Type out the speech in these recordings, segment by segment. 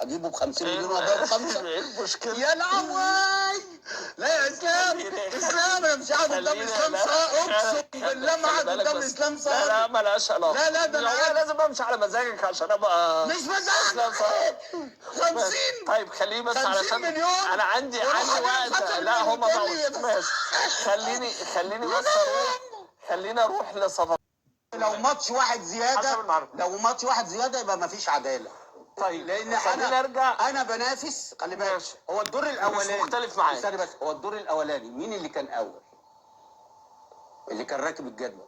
اجيبه ب 50 مليون وابيعه ب5. ايه المشكله؟ يا لهوي. لا يا اسلام، اسلام انا مش قاعد قدام اسلام صار، اقسم بالله ما قاعد قدام اسلام صار. لا مالهاش علاقه. لا ده انا لازم امشي على مزاجك عشان ابقى مش مزاجك. 50. طيب خليه بس 50 علشان مليون انا عندي وقت. لا هم ماشي. خليني بس اروح. خليني اروح لصفقات. لو ماتش واحد زياده يبقى ما فيش عداله. طيب لان انا بنافس. خلي بالك، هو الدور الاولاني مش مختلف معاك. استنى بس، هو الدور الاولاني مين اللي كان اول؟ اللي كان راكب الجدول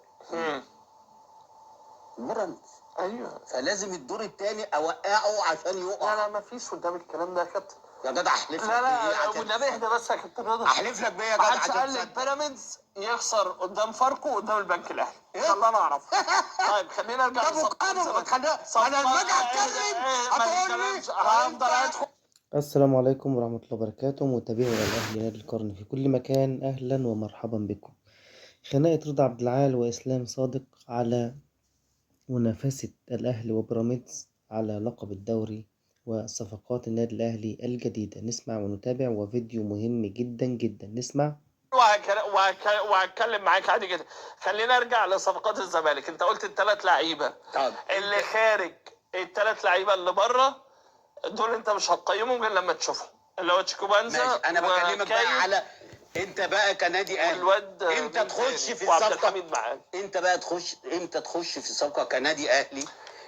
بيراميدز. ايوه، فلازم الدور الثاني اوقعه عشان يقع. لا ما فيش قدام الكلام ده يا كابتن. يا جدع احلف لك لا والنبي اهدى بس يا كابتن رضا. احلف لك بيه يا جدع. محدش قال لي بيراميدز يخسر قدام فاركو وقدام البنك الاهلي. ده اللي انا اعرفه. طيب خلينا نرجع انا لما اجي اتكلم هتقول لي هفضل ادخل. السلام عليكم ورحمة الله وبركاته. متابعي الأهلي نادي القرن في كل مكان، أهلا ومرحبا بكم. خناقة رضا عبد العال وإسلام صادق على منافسة الأهلي وبيراميدز على لقب الدوري وصفقات النادي الأهلي الجديدة. نسمع ونتابع، وفيديو مهم جدا جدا. نسمع وهتكلم معاك عادي جدا. خلينا ارجع لصفقات الزمالك. انت قلت الثلاث لعيبه اللي خارج، الثلاث لعيبه اللي بره دول انت مش هتقيمهم غير لما تشوفهم، اللي هو تشيكوبانزا. انا بكلمك بقى على انت بقى كنادي اهلي امتى تخش في الصفقه. انت بقى امتى تخش في الصفقه كنادي اهلي؟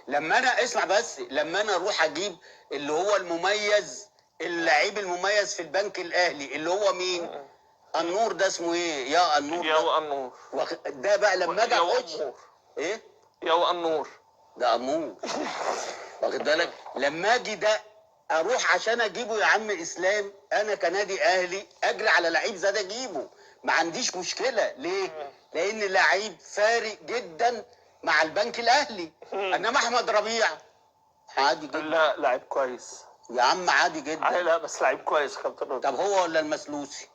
لما انا اسمع بس، لما انا اروح اجيب اللي هو المميز، اللعيب المميز في البنك الاهلي اللي هو مين؟ النور. ده اسمه ايه؟ يا النور. ده بقى لما اجي اخش ايه؟ يا النور ده امور. واخد بالك؟ لما اجي ده اروح عشان اجيبه يا عم اسلام، انا كنادي اهلي اجري على لعيب زي ده اجيبه، ما عنديش مشكله. ليه؟ لان لعيب فارق جدا مع البنك الاهلي. انما احمد ربيع عادي جدا. لا لعيب كويس يا عم، عادي جدا. لا بس لعيب كويس كابتن. طب هو ولا المسلوسي؟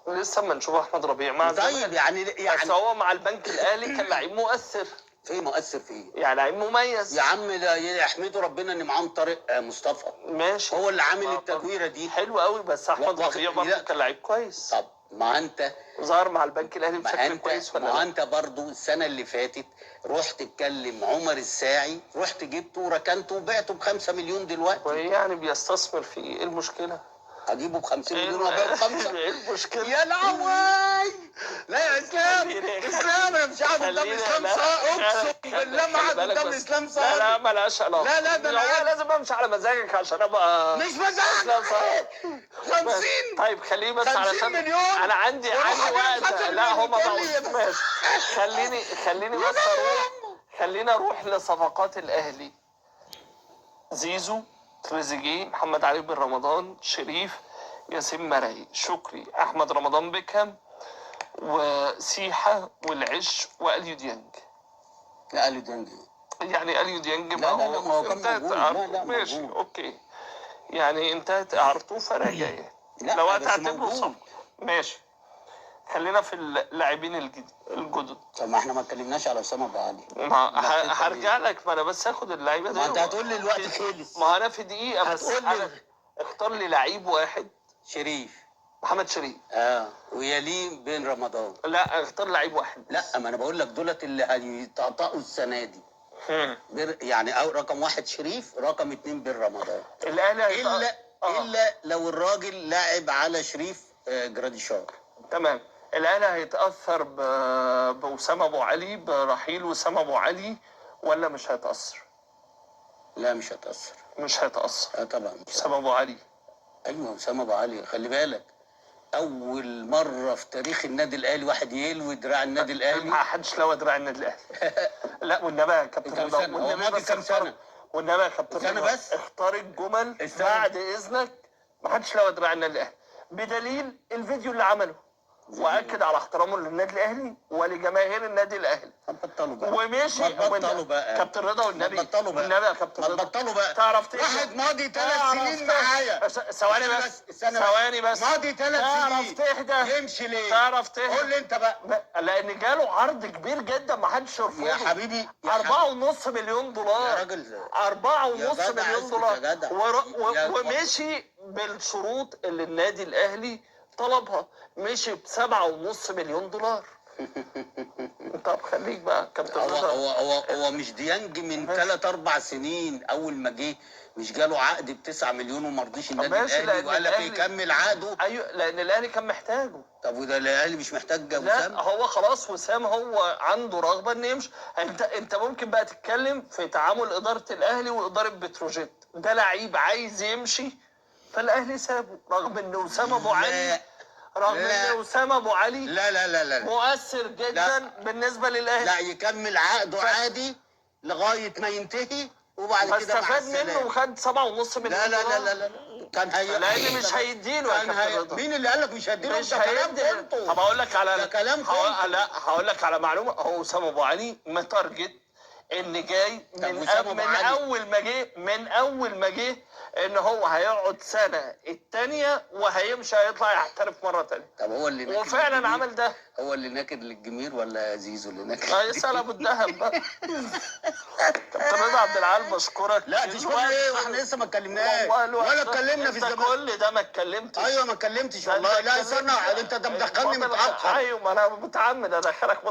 لسه ما نشوف احمد ربيع مع طيب يعني بس هو مع البنك الاهلي كان لعيب مؤثر. في مؤثر فيه يعني لعيب مميز يا عم. يحمدوا ربنا ان معاهم طارق مصطفى. ماشي، هو اللي عامل التدويره دي حلو قوي. بس احمد ربيع برضه كان لعيب كويس. طب ما انت ظهر مع البنك الاهلي بشكل كويس ولا لا؟ ما انت برضه السنه اللي فاتت رحت تكلم عمر الساعي، رحت جبته وركنته وبعته ب5 مليون. دلوقتي وايه يعني بيستثمر فيه؟ ايه المشكله؟ اجيبه ب50 مليون وابيعه ب5. ايه المشكله؟ يا لهوي. لا يا اسلام، انا مش قاعد قدام اسلام صار، اقسم بالله ما قاعد قدام اسلام صار. لا مالهاش علاقه. لا ده انا لازم امشي على مزاجك عشان ابقى مش مزاجك. 50. طيب خليه بس علشان مليون. انا عندي وقت. لا هم ماشي. خليني بس اروح. خليني اروح لصفقات الاهلي. زيزو، تريزيجيه، محمد علي بن رمضان، شريف، ياسين مرعي، شكري، احمد رمضان بيكهام، وسيحه والعش واليو ديانج. لا اليو ديانج يعني اليو ديانج ما هو كان موجود. ماشي اوكي. يعني انتهت اعارته فراجع. لو هتعتبره صفقه ماشي. خلينا في اللاعبين الجدد. طب ما احنا ما اتكلمناش على اسامه ابو علي. هرجع لك. ما انا بس هاخد اللعيبه دي. ما انت هتقول لي الوقت خلص. ما انا في دقيقه بس. اختار لي لعيب واحد. شريف. محمد شريف. ويليه بن رمضان. لا اختار لعيب واحد. لا ما انا بقول لك دولت اللي هيطقطقوا السنه دي. يعني او رقم 1 شريف، رقم 2 بن رمضان. الاهلي الا لو الراجل لاعب على شريف جراديشار. تمام. الاهلي هيتاثر باسامه ابو علي، برحيل وسام ابو علي، ولا مش هيتاثر؟ لا مش هيتاثر. مش هيتاثر طبعا. وسام ابو علي. ايوه وسام ابو علي. خلي بالك، اول مره في تاريخ النادي الاهلي واحد يلوي دراع النادي الاهلي. ما حدش لوى دراع النادي الاهلي. لا والنبي يا كابتن. والنبي كام سنه. والنبي يا كابتن سنه بس. اختار الجمل بعد اذنك. ما حدش لوى دراع النادي الاهلي بدليل الفيديو اللي عمله. واكد على احترامه للنادي الاهلي ولجماهير النادي الاهلي. بطلوا بقى ومشي. ما تبطلوا بقى كابتن رضا والنبي، بطلوا بقى والنبي يا كابتن ما رضا، تبطلوا بقى. تعرف تهدى؟ واحد ماضي 3 سنين معايا. ثواني بس، ثواني بس، ماضي 3 سنين. تعرف تهدى؟ يمشي ليه؟ تعرف تهدى؟ قول لي انت بقى. لان جاله عرض كبير جدا ما حدش يرفضه يا حبيبي 4.5 مليون دولار يا راجل 4.5 مليون دولار يا جدع. ومشي بالشروط اللي النادي الاهلي طلبها، مشي ب7.5 مليون دولار. طب خليك بقى كابتن رضا. هو مش ديانج من 3-4 سنين اول ما جه مش جاله عقد ب9 مليون وما رضيش النادي الاهلي وقال لك يكمل عقده؟ ايوه لان الاهلي كان محتاجه. طب وده الاهلي مش محتاج وسام؟ لا هو خلاص وسام هو عنده رغبه انه يمشي. انت ممكن بقى تتكلم في تعامل اداره الاهلي واداره بتروجيت. ده لعيب عايز يمشي فالاهلي سابه رغم ان وسام ابو علي لا لا لا لا مؤثر جدا بالنسبه للاهلي. لا يكمل عقده عادي لغايه ما ينتهي وبعد كده مع استفاد منه وخد 7.5 مليون. لا لا لا لا لا كان لان مش هيديله يا كابتن رضا. مين اللي قال لك مش هيديله؟ مش هيديله. طب اقول لك على ده كلام لا هقول لك على معلومه. هو وسام ابو علي متارجت ان جاي من اول ما جه ان هو هيقعد سنه الثانيه وهيمشي هيطلع يحترف مره ثانيه. طب هو اللي ناكد وفعلا عمل ده. هو اللي ناكد للجميل ولا زيزو اللي ناكد؟ يسأل ابو الدهب بقى. كابتن رضا عبد العال بشكرك. لا تشكر ايه واحنا لسه ما اتكلمناش ولا اتكلمنا في الزمالك. كل ده ما اتكلمتش. ايوه ما اتكلمتش والله. لا استنى انت مدخلني متعقد. ايوه ما انا متعمد ادخلك